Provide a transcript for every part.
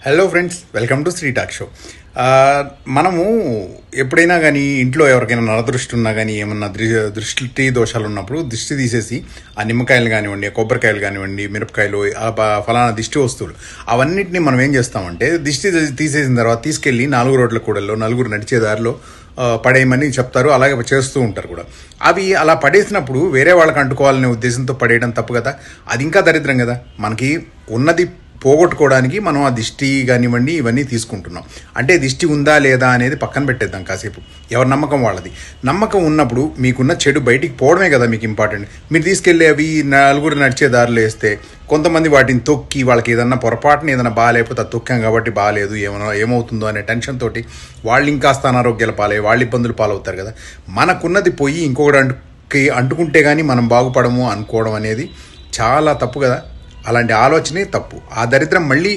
Hello friends, welcome to Sri talk show. మనము ఎప్పుడైనా కానీ ఇంట్లో ఎవరికైనా నరదృష్టి ఉన్నా కానీ ఏమన్నా దృష్టి దోషాలు ఉన్నప్పుడు దిష్టి తీసేసి ఆ నిమ్మకాయలు కానివ్వండి, కొబ్బరికాయలు కానివ్వండి, మిరపకాయలు, ఫలానా దిష్టి వస్తువులు అవన్నిటిని మనం ఏం చేస్తామంటే దిష్టి తీసేసిన తర్వాత తీసుకెళ్ళి 4 రోడ్ల కూడల్లో నలుగురు నడిచే దారిలో పడేయమని చెప్తారు. అలాగే చేస్తూ ఉంటారు కూడా. అవి అలా పడేసినప్పుడు వేరే వాళ్ళకి అంటుకోవాలనే ఉద్దేశంతో పడేయడం తప్పు కదా. అది ఇంకా దరిద్రం కదా. మనకి ఉన్నది పోగొట్టుకోవడానికి మనం ఆ దిష్టి కానివ్వండి ఇవన్నీ తీసుకుంటున్నాం. అంటే దిష్టి ఉందా లేదా అనేది పక్కన పెట్టేద్దాం కాసేపు. ఎవరి నమ్మకం వాళ్ళది. నమ్మకం ఉన్నప్పుడు మీకున్న చెడు బయటికి పోవడమే కదా మీకు ఇంపార్టెంట్. మీరు తీసుకెళ్ళి అవి నలుగురు నడిచే దారిలో వేస్తే కొంతమంది వాటిని తొక్కి వాళ్ళకి ఏదన్నా పొరపాటున ఏదైనా బాగాలేకపోతే అది తొక్కాం కాబట్టి బాగాలేదు ఏమవుతుందో అనే టెన్షన్ తోటి వాళ్ళు ఇంకాస్త అనారోగ్యాల పాలే వాళ్ళు ఇబ్బందులు పాలవుతారు కదా. మనకున్నది పోయి ఇంకొకటి అంటుకుంటే కానీ మనం బాగుపడము అనుకోవడం అనేది చాలా తప్పు కదా. అలాంటి ఆలోచనే తప్పు. ఆ దరిద్రం మళ్ళీ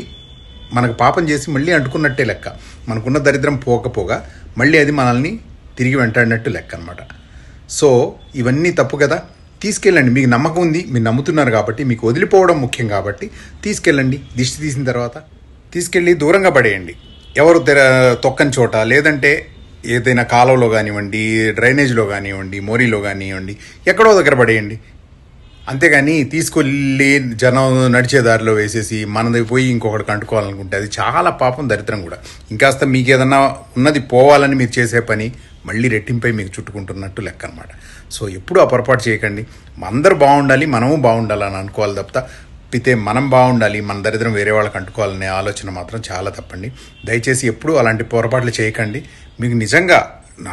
మనకు పాపం చేసి మళ్ళీ అంటుకున్నట్టే లెక్క. మనకున్న దరిద్రం పోకపోగా మళ్ళీ అది మనల్ని తిరిగి వెంటాడినట్టు లెక్క అనమాట. సో ఇవన్నీ తప్పు కదా. తీసుకెళ్ళండి. మీకు నమ్మకం ఉంది, మీరు నమ్ముతున్నారు కాబట్టి, మీకు వదిలిపోవడం ముఖ్యం కాబట్టి తీసుకెళ్ళండి. దిష్టి తీసిన తర్వాత తీసుకెళ్ళి దూరంగా పడేయండి. ఎవరు తొక్కని చోట, లేదంటే ఏదైనా కాలువలో కానివ్వండి, డ్రైనేజ్లో కానివ్వండి, మోరీలో కానివ్వండి, ఎక్కడో దగ్గర పడేయండి. అంతేగాని తీసుకెళ్ళి జనం నడిచే దారిలో వేసేసి మనది పోయి ఇంకొకటికి అంటుకోవాలనుకుంటే అది చాలా పాపం, దరిద్రం కూడా. ఇంకాస్త మీకు ఏదన్నా ఉన్నది పోవాలని మీరు చేసే పని మళ్ళీ రెట్టింపై మీకు చుట్టుకుంటున్నట్టు లెక్క అనమాట. సో ఎప్పుడు ఆ పొరపాటు చేయకండి. అందరూ బాగుండాలి, మనము బాగుండాలని అనుకోవాలి తప్పితే మనం బాగుండాలి, మన దరిద్రం వేరే వాళ్ళకి అంటుకోవాలనే ఆలోచన మాత్రం చాలా తప్పండి. దయచేసి ఎప్పుడూ అలాంటి పొరపాట్లు చేయకండి. మీకు నిజంగా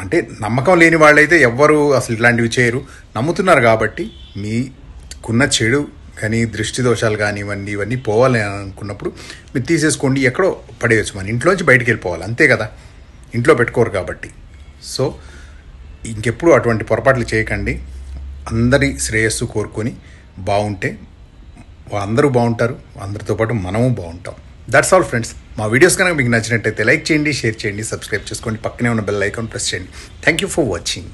అంటే నమ్మకం లేని వాళ్ళైతే ఎవ్వరూ అసలు ఇట్లాంటివి చేయరు. నమ్ముతున్నారు కాబట్టి మీకున్న చెడు కానీ దృష్టి దోషాలు కానివ్వండి ఇవన్నీ పోవాలి అని అనుకున్నప్పుడు మీరు తీసేసుకోండి. ఎక్కడో పడేయచ్చు. మన ఇంట్లోంచి బయటికి వెళ్ళిపోవాలి, అంతే కదా. ఇంట్లో పెట్టుకోరు కాబట్టి. సో ఇంకెప్పుడు అటువంటి పొరపాట్లు చేయకండి. అందరి శ్రేయస్సు కోరుకొని బాగుంటే అందరూ బాగుంటారు, అందరితో పాటు మనము బాగుంటాం. That's all friends. మా వీడియోస్ కనుక మీకు నచ్చినట్టయితే లైక్ చేయండి, షేర్ చేయండి, సబ్స్క్రైబ్ చేసుకోండి, పక్కనే ఉన్న బెల్ ఐకాన్ ప్రెస్ చేయండి. Thank you for watching.